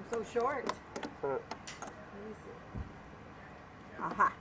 so short. Let me see. Aha.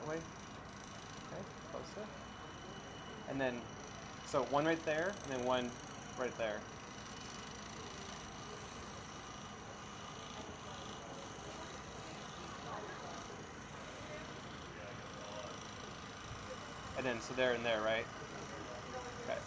that way. Okay, closer. And then, so one right there, and then one right there. And then, so there and there, right? Okay.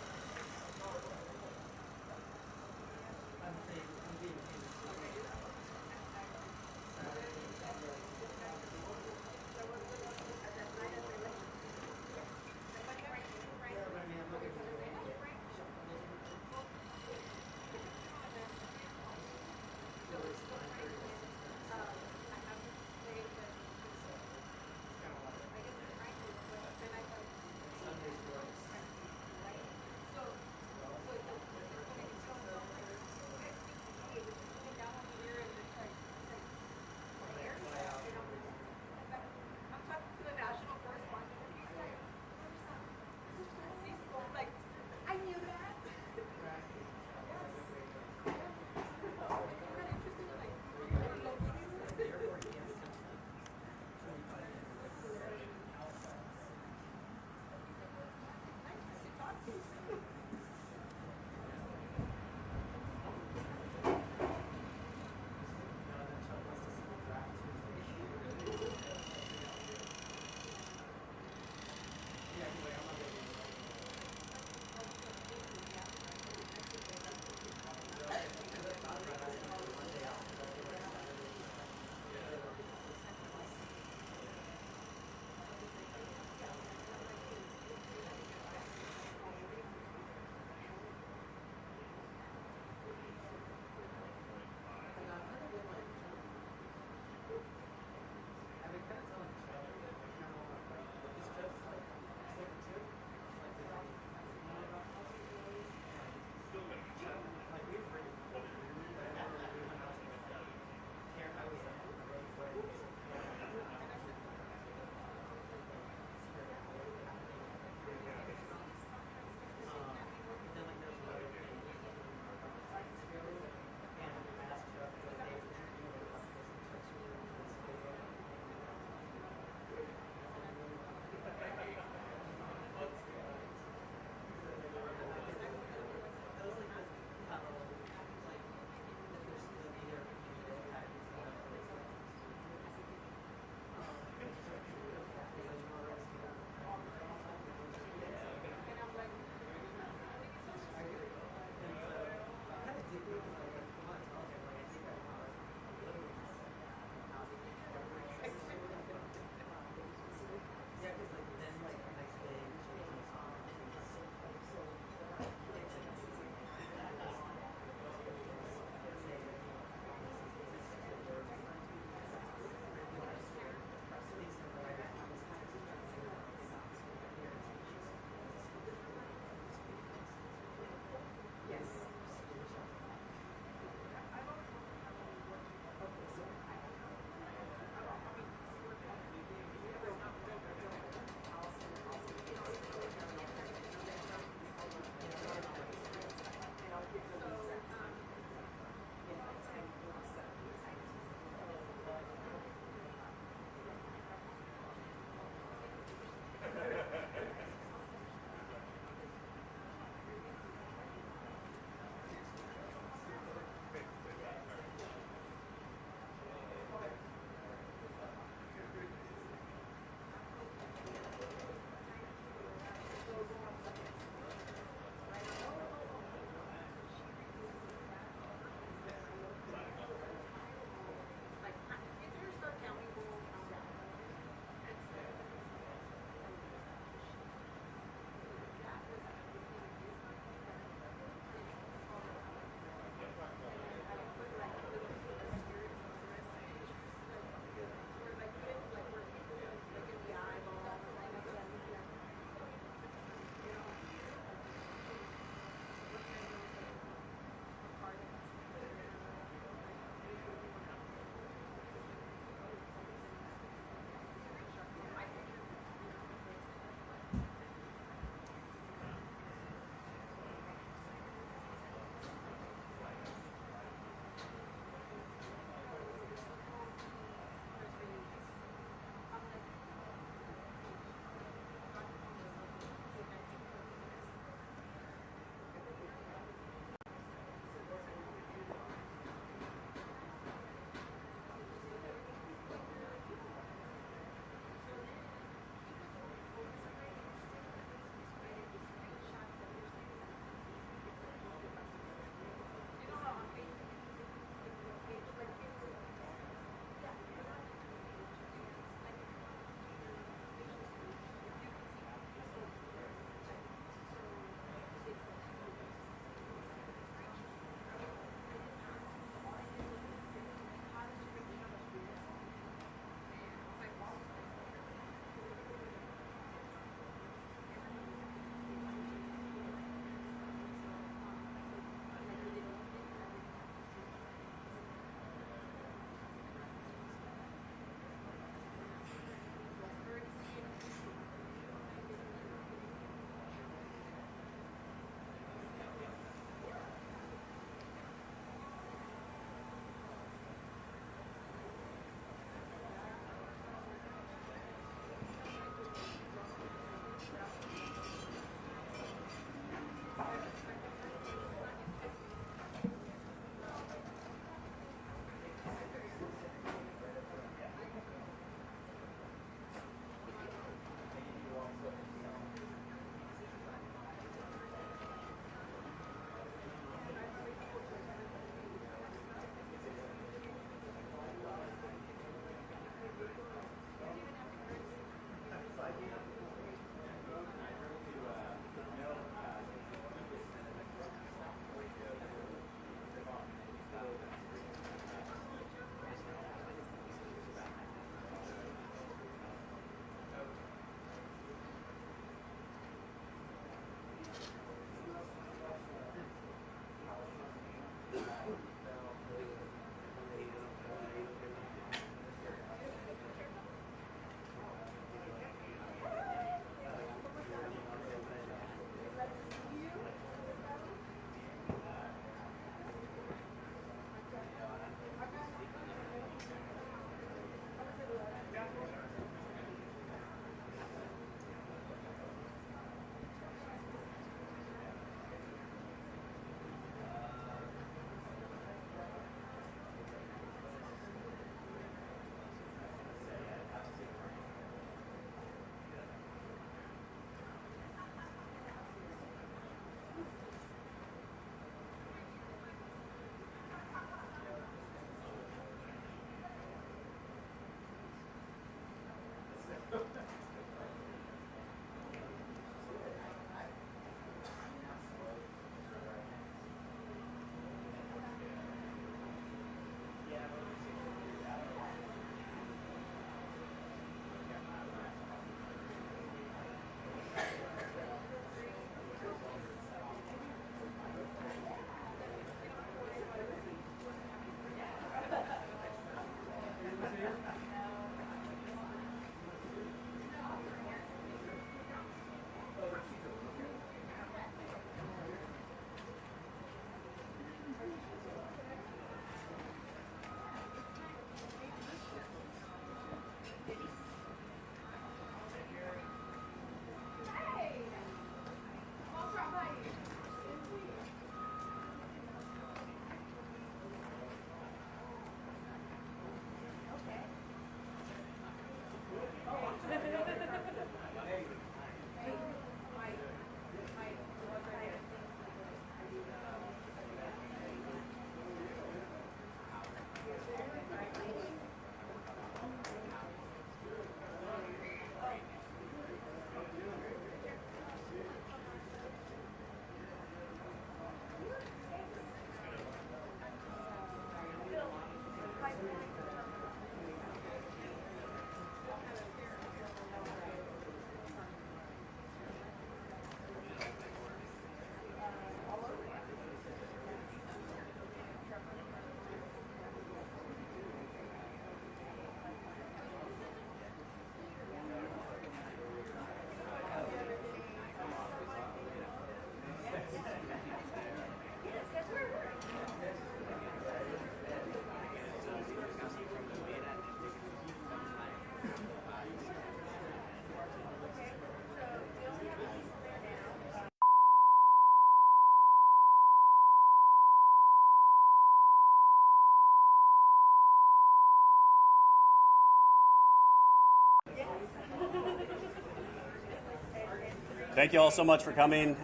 Thank you all so much for coming.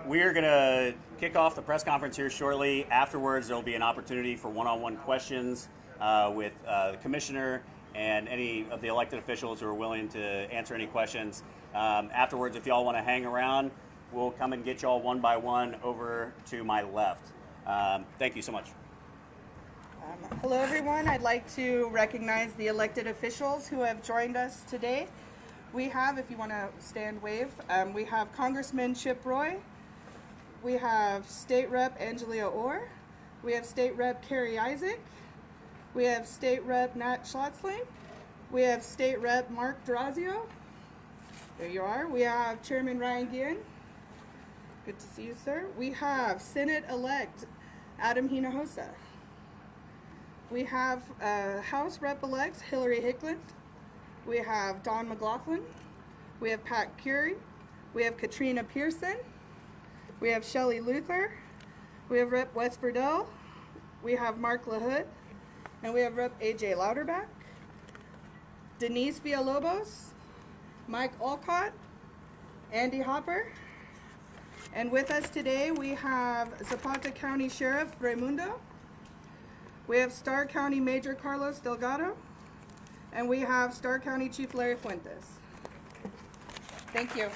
We're going to kick off the press conference here shortly. Afterwards, there will be an opportunity for one-on-one questions with the commissioner and any of the elected officials who are willing to answer any questions. Afterwards, if y'all want to hang around, we'll come and get y'all one by one over to my left. Thank you so much. Hello, everyone. I'd like to recognize the elected officials who have joined us today. We have, if you want to stand wave, we have Congressman Chip Roy. We have State Rep Angelia Orr. We have State Rep Carrie Isaac. We have State Rep Nat Schlotzling. We have State Rep Mark D'Orazio. There you are. We have Chairman Ryan Guillen. Good to see you, sir. We have Senate-elect Adam Hinojosa. We have House Rep-elects Hillary Hicklin. We have Don McLaughlin. We have Pat Curie. We have Katrina Pearson. We have Shelley Luther. We have Rep West Verdell. We have Mark LaHood. And we have Rep AJ Louderback. Denise Villalobos. Mike Olcott. Andy Hopper. And with us today we have Zapata County Sheriff Raimundo. We have Starr County Major Carlos Delgado. And we have Starr County Chief Larry Fuentes. Thank you.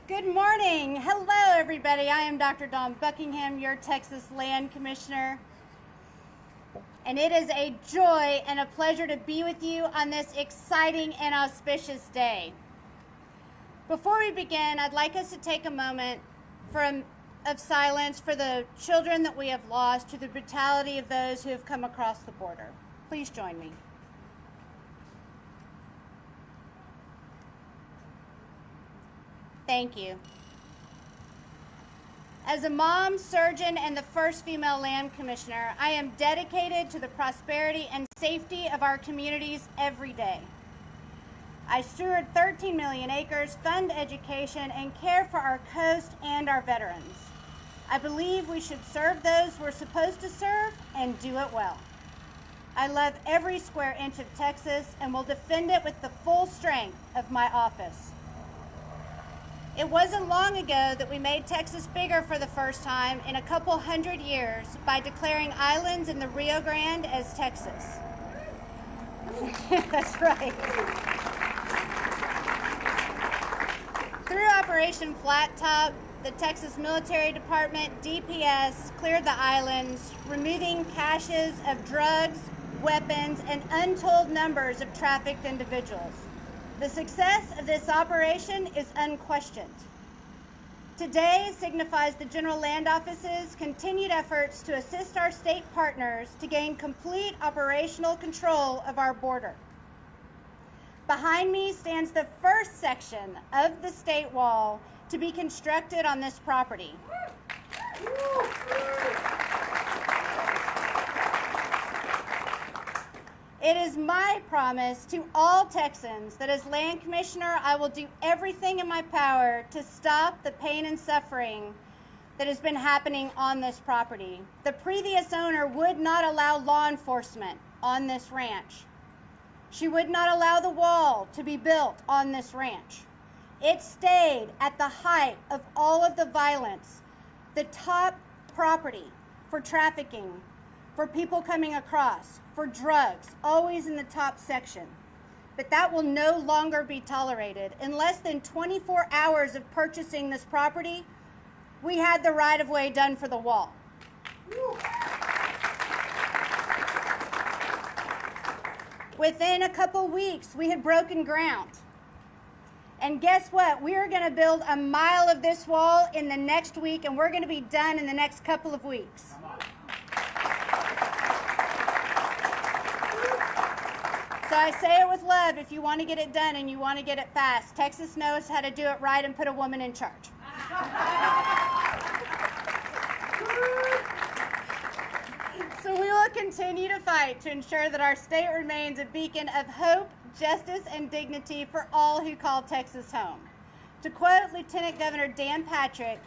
Good morning. Hello, everybody. I am Dr. Dawn Buckingham, your Texas Land Commissioner. And it is a joy and a pleasure to be with you on this exciting and auspicious day. Before we begin, I'd like us to take a moment of silence for the children that we have lost to the brutality of those who have come across the border. Please join me. Thank you. As a mom, surgeon, and the first female land commissioner, I am dedicated to the prosperity and safety of our communities every day. I steward 13 million acres, fund education, and care for our coast and our veterans. I believe we should serve those we're supposed to serve and do it well. I love every square inch of Texas and will defend it with the full strength of my office. It wasn't long ago that we made Texas bigger for the first time in a couple hundred years by declaring islands in the Rio Grande as Texas. That's right. Through Operation Flat Top, the Texas Military Department, DPS, cleared the islands, removing caches of drugs, weapons, and untold numbers of trafficked individuals. The success of this operation is unquestioned. Today signifies the General Land Office's continued efforts to assist our state partners to gain complete operational control of our border. Behind me stands the first section of the state wall to be constructed on this property. It is my promise to all Texans that as Land Commissioner, I will do everything in my power to stop the pain and suffering that has been happening on this property. The previous owner would not allow law enforcement on this ranch. She would not allow the wall to be built on this ranch. It stayed at the height of all of the violence, the top property for trafficking, for people coming across, for drugs, always in the top section. But that will no longer be tolerated. In less than 24 hours of purchasing this property, we had the right-of-way done for the wall. Within a couple weeks, we had broken ground. And guess what? We are going to build a mile of this wall in the next week, and we're going to be done in the next couple of weeks. So I say it with love, if you want to get it done and you want to get it fast, Texas knows how to do it right and put a woman in charge. So we will continue to fight to ensure that our state remains a beacon of hope, justice, and dignity for all who call Texas home. To quote Lieutenant Governor Dan Patrick,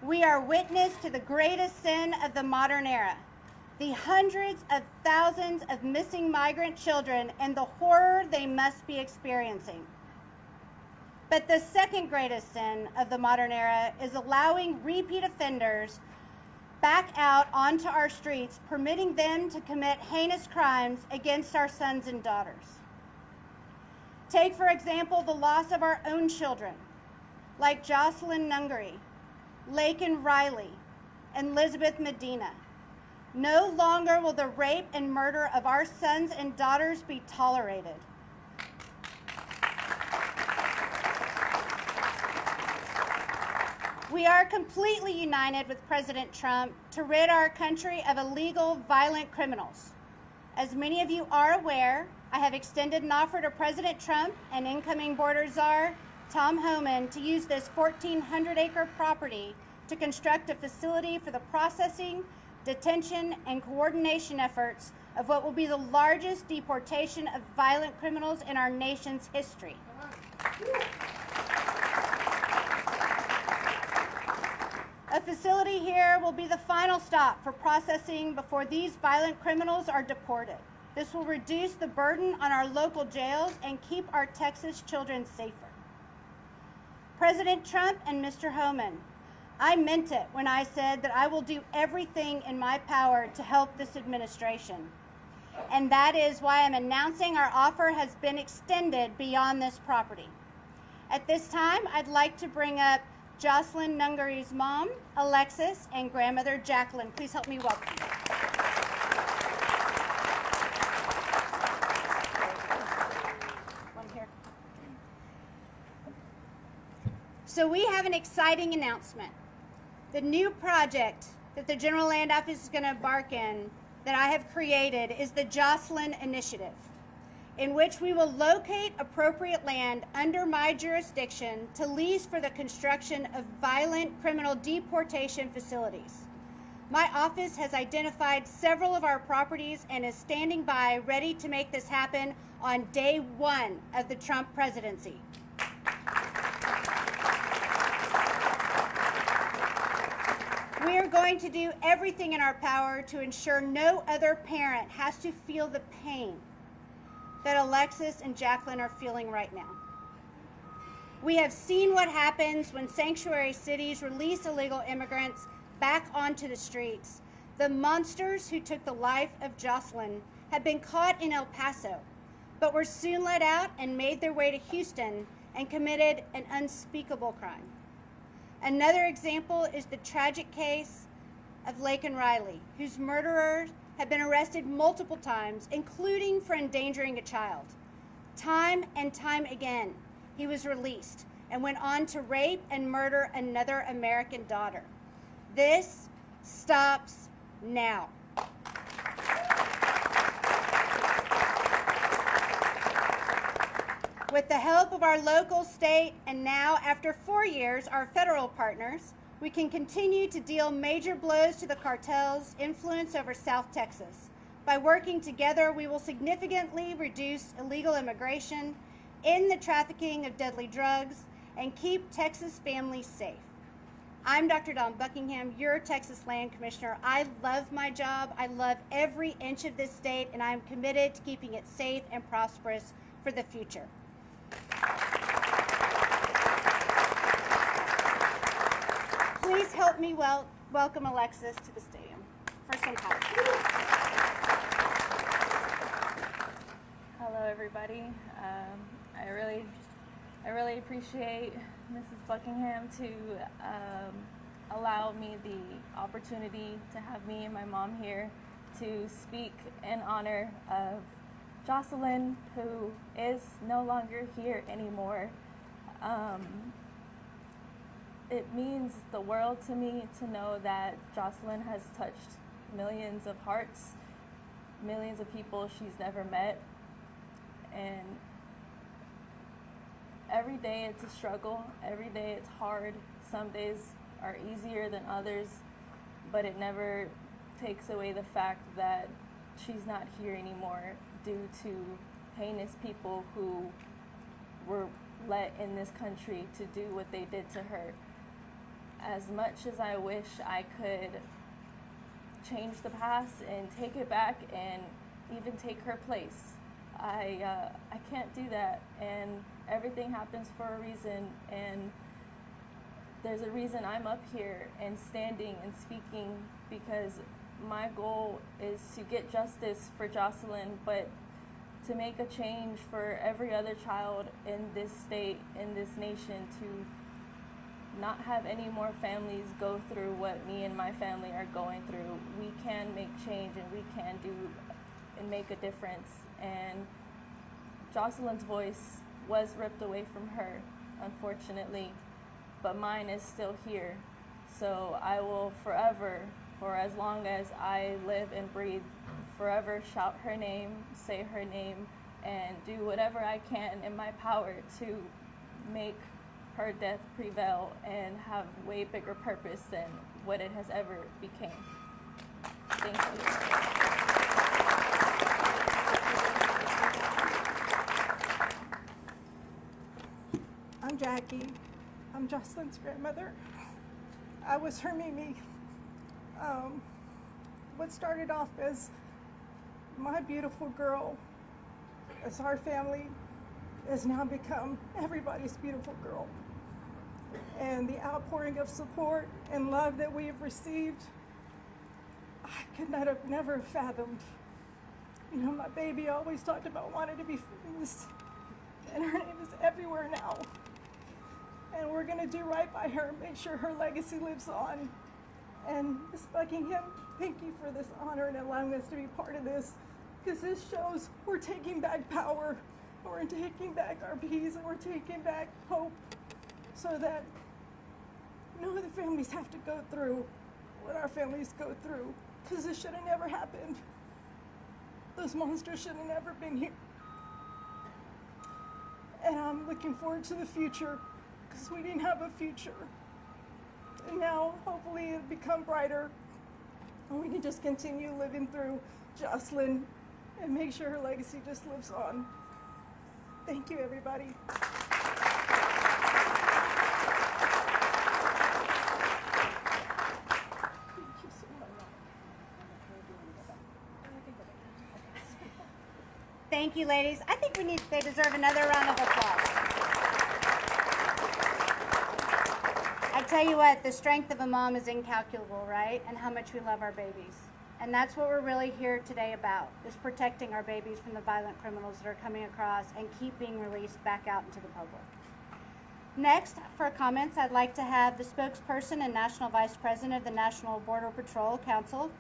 we are witness to the greatest sin of the modern era, the hundreds of thousands of missing migrant children, and the horror they must be experiencing. But the second greatest sin of the modern era is allowing repeat offenders back out onto our streets, permitting them to commit heinous crimes against our sons and daughters. Take, for example, the loss of our own children, like Jocelyn Nungary, Laken Riley, and Elizabeth Medina. No longer will the rape and murder of our sons and daughters be tolerated. We are completely united with President Trump to rid our country of illegal, violent criminals. As many of you are aware, I have extended an offer to President Trump and incoming border czar Tom Homan to use this 1,400-acre property to construct a facility for the processing, detention, and coordination efforts of what will be the largest deportation of violent criminals in our nation's history. A facility here will be the final stop for processing before these violent criminals are deported. This will reduce the burden on our local jails and keep our Texas children safer. President Trump and Mr. Homan, I meant it when I said that I will do everything in my power to help this administration. And that is why I'm announcing our offer has been extended beyond this property. At this time, I'd like to bring up Jocelyn Nungary's mom, Alexis, and grandmother, Jacqueline. Please help me welcome them. One here. So we have an exciting announcement. The new project that the General Land Office is going to embark in that I have created is the Jocelyn Initiative, in which we will locate appropriate land under my jurisdiction to lease for the construction of violent criminal deportation facilities. My office has identified several of our properties and is standing by ready to make this happen on day one of the Trump presidency. We are going to do everything in our power to ensure no other parent has to feel the pain that Alexis and Jacqueline are feeling right now. We have seen what happens when sanctuary cities release illegal immigrants back onto the streets. The monsters who took the life of Jocelyn had been caught in El Paso, but were soon let out and made their way to Houston and committed an unspeakable crime. Another example is the tragic case of Laken Riley, whose murderers had been arrested multiple times, including for endangering a child. Time and time again, he was released and went on to rape and murder another American daughter. This stops now. With the help of our local, state, and now, after 4 years, our federal partners, we can continue to deal major blows to the cartel's influence over South Texas. By working together, we will significantly reduce illegal immigration, end the trafficking of deadly drugs, and keep Texas families safe. I'm Dr. Dawn Buckingham, your Texas Land Commissioner. I love my job. I love every inch of this state, and I'm committed to keeping it safe and prosperous for the future. Please help me welcome Alexis to the stadium for some time. Hello, everybody. I really appreciate Mrs. Buckingham to allow me the opportunity to have me and my mom here to speak in honor of Jocelyn, who is no longer here anymore. It means the world to me to know that Jocelyn has touched millions of hearts, millions of people she's never met, and every day it's a struggle, every day it's hard. Some days are easier than others, but it never takes away the fact that she's not here anymore due to heinous people who were let in this country to do what they did to her. As much as I wish I could change the past and take it back and even take her place. I can't do that, and everything happens for a reason, and there's a reason I'm up here and standing and speaking, because my goal is to get justice for Jocelyn, but to make a change for every other child in this state, in this nation, to not have any more families go through what me and my family are going through. We can make change, and we can do and make a difference. And Jocelyn's voice was ripped away from her, unfortunately, but mine is still here. So I will forever, for as long as I live and breathe, forever shout her name, say her name, and do whatever I can in my power to make her death prevail and have way bigger purpose than what it has ever became. Thank you. I'm Jackie. I'm Jocelyn's grandmother. I was her Mimi. What started off as my beautiful girl, as our family, has now become everybody's beautiful girl. And the outpouring of support and love that we have received, I could not have never fathomed. You know, my baby always talked about wanting to be famous, and her name is everywhere now. And we're gonna do right by her, make sure her legacy lives on. And Ms. Buckingham, thank you for this honor and allowing us to be part of this, because this shows we're taking back power, we're taking back our peace, and we're taking back hope, so that no other families have to go through what our families go through, because this should have never happened. Those monsters should have never been here. And I'm looking forward to the future, because we didn't have a future. And now, hopefully, it'll become brighter, and we can just continue living through Jocelyn and make sure her legacy just lives on. Thank you, everybody. Thank you, ladies. I think they deserve another round of applause. I tell you what, the strength of a mom is incalculable, right? And how much we love our babies. And that's what we're really here today about, is protecting our babies from the violent criminals that are coming across and keep being released back out into the public. Next, for comments, I'd like to have the spokesperson and National Vice President of the National Border Patrol Council,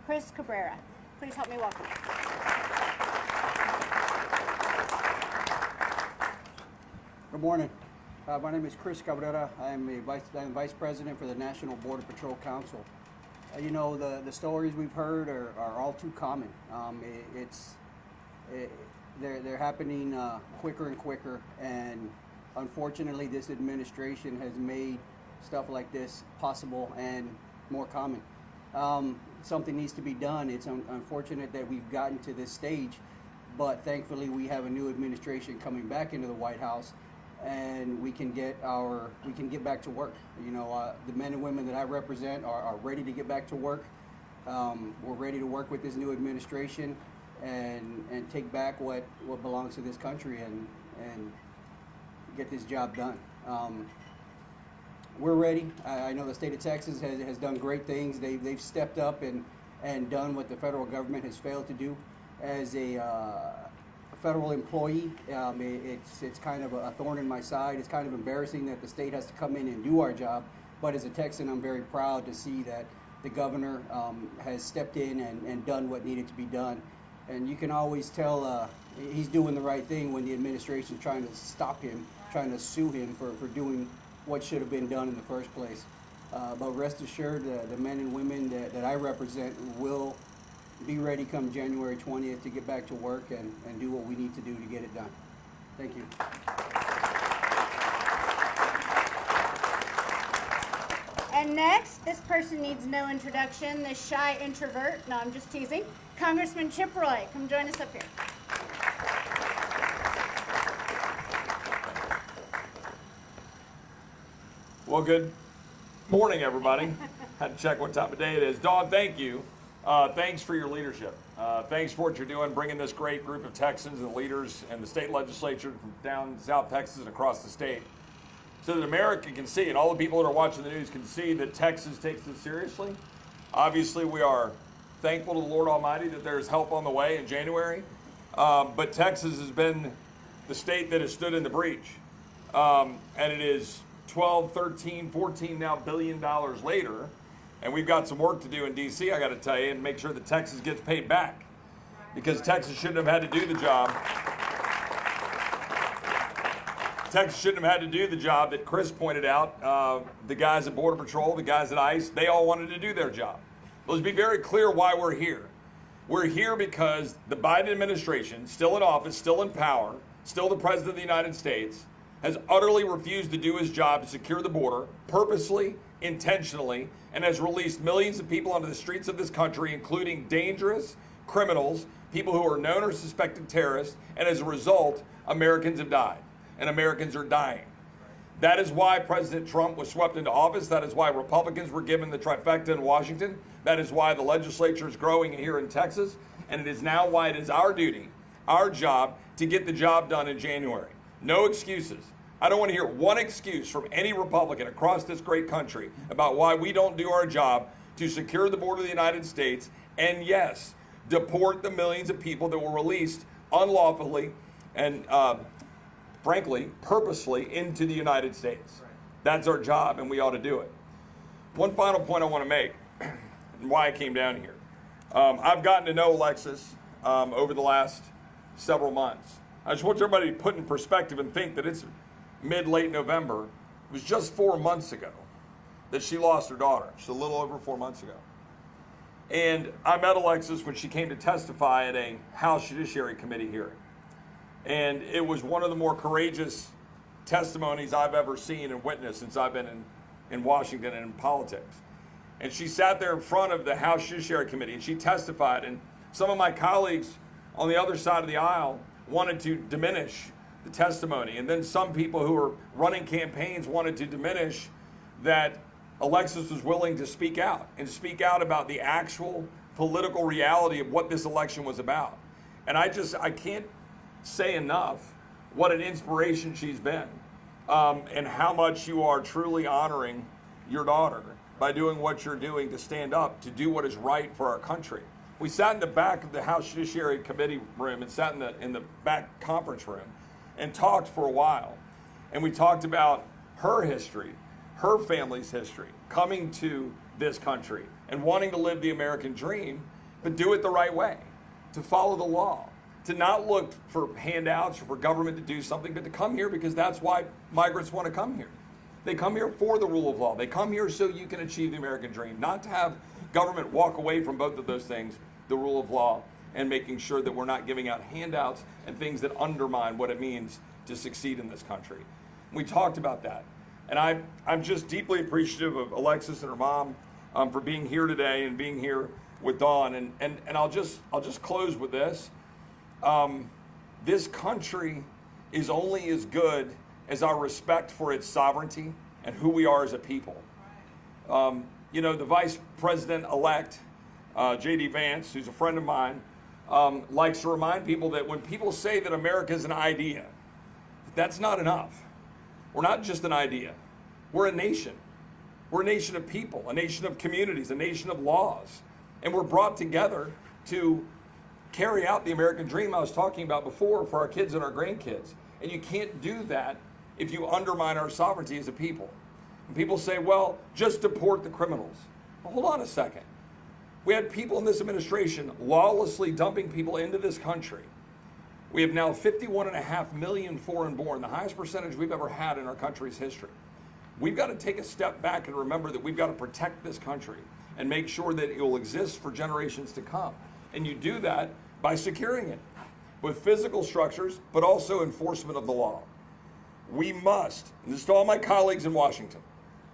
Chris Cabrera. Please help me welcome. Good morning. My name is Chris Cabrera. I'm Vice President for the National Border Patrol Council. You know, the stories we've heard are all too common. They're happening quicker and quicker, and unfortunately this administration has made stuff like this possible and more common. Something needs to be done. It's unfortunate that we've gotten to this stage, but thankfully we have a new administration coming back into the White House, and we can get back to work. You know, the men and women that I represent are ready to get back to work. We're ready to work with this new administration and take back what belongs to this country and get this job done. We're ready. I know the state of Texas has done great things. They've stepped up and done what the federal government has failed to do. As a federal employee, it's kind of a thorn in my side. It's kind of embarrassing that the state has to come in and do our job, but as a Texan, I'm very proud to see that the governor has stepped in and done what needed to be done. And you can always tell he's doing the right thing when the administration's trying to stop him, trying to sue him for doing what should have been done in the first place. But rest assured, the men and women that I represent will be ready come January 20th to get back to work and do what we need to do to get it done. Thank you. And next, this person needs no introduction, this shy introvert. No, I'm just teasing. Congressman Chip Roy, come join us up here. Well, good morning, everybody. Had to check what time of day it is. Dawn, thank you Thanks for your leadership. Thanks for what you're doing, bringing this great group of Texans and leaders and the state legislature from down South Texas and across the state, so that America can see, and all the people that are watching the news can see, that Texas takes this seriously. Obviously, we are thankful to the Lord Almighty that there's help on the way in January, but Texas has been the state that has stood in the breach, and it is 12, 13, 14 now $billion later. And we've got some work to do in D.C., I got to tell you, and make sure that Texas gets paid back. Because Texas shouldn't have had to do the job. Texas shouldn't have had to do the job that Chris pointed out. The guys at Border Patrol, the guys at ICE, they all wanted to do their job. But let's be very clear why we're here. We're here because the Biden administration, still in office, still in power, still the President of the United States, has utterly refused to do his job to secure the border, purposely, intentionally, and has released millions of people onto the streets of this country, including dangerous criminals, people who are known or suspected terrorists, and as a result, Americans have died, and Americans are dying. That is why President Trump was swept into office. That is why Republicans were given the trifecta in Washington. That is why the legislature is growing here in Texas, and it is now why it is our duty, our job, to get the job done in January. No excuses. I don't want to hear one excuse from any Republican across this great country about why we don't do our job to secure the border of the United States and, yes, deport the millions of people that were released unlawfully and, frankly, purposefully into the United States. That's our job, and we ought to do it. One final point I want to make, and why I came down here. I've gotten to know Alexis over the last several months. I just want everybody to put in perspective and think that it's mid-late November. It was just 4 months ago that she lost her daughter. Just a little over 4 months ago. And I met Alexis when she came to testify at a House Judiciary Committee hearing. And it was one of the more courageous testimonies I've ever seen and witnessed since I've been in Washington and in politics. And she sat there in front of the House Judiciary Committee and she testified. And some of my colleagues on the other side of the aisle wanted to diminish the testimony. And then some people who were running campaigns wanted to diminish that Alexis was willing to speak out and speak out about the actual political reality of what this election was about. And I can't say enough what an inspiration she's been, and how much you are truly honoring your daughter by doing what you're doing to stand up, to do what is right for our country. We sat in the back of the House Judiciary Committee room and sat in the back conference room and talked for a while. And we talked about her history, her family's history, coming to this country and wanting to live the American dream, but do it the right way, to follow the law, to not look for handouts or for government to do something, but to come here because that's why migrants want to come here. They come here for the rule of law. They come here so you can achieve the American dream, not to have government walk away from both of those things, the rule of law and making sure that we're not giving out handouts and things that undermine what it means to succeed in this country. We talked about that. And I'm just deeply appreciative of Alexis and her mom for being here today and being here with Dawn. And I'll just close with this. This country is only as good as our respect for its sovereignty and who we are as a people. The Vice President-elect, J.D. Vance, who's a friend of mine, likes to remind people that when people say that America is an idea, that's not enough. We're not just an idea. We're a nation. We're a nation of people, a nation of communities, a nation of laws. And we're brought together to carry out the American dream I was talking about before for our kids and our grandkids. And you can't do that if you undermine our sovereignty as a people. And people say, well, just deport the criminals. Well, hold on a second. We had people in this administration lawlessly dumping people into this country. We have now 51.5 million foreign-born, the highest percentage we've ever had in our country's history. We've got to take a step back and remember that we've got to protect this country and make sure that it will exist for generations to come. And you do that by securing it with physical structures, but also enforcement of the law. We must, and this is to all my colleagues in Washington,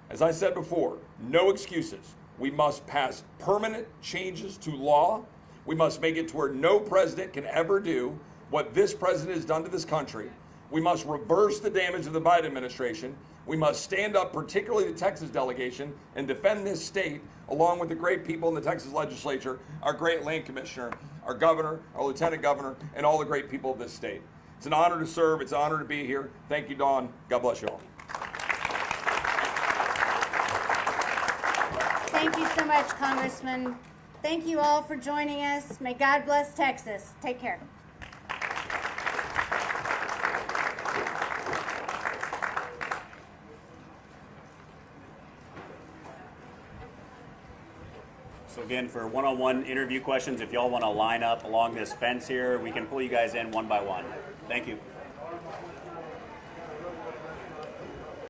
as I said before, no excuses. We must pass permanent changes to law. We must make it to where no president can ever do what this president has done to this country. We must reverse the damage of the Biden administration. We must stand up, particularly the Texas delegation, and defend this state along with the great people in the Texas legislature, our great land commissioner, our governor, our lieutenant governor, and all the great people of this state. It's an honor to serve. It's an honor to be here. Thank you, Dawn. God bless you all. Thank you so much, Congressman. Thank you all for joining us. May God bless Texas. Take care. So again, for one-on-one interview questions, if y'all want to line up along this fence here, we can pull you guys in one by one. Thank you.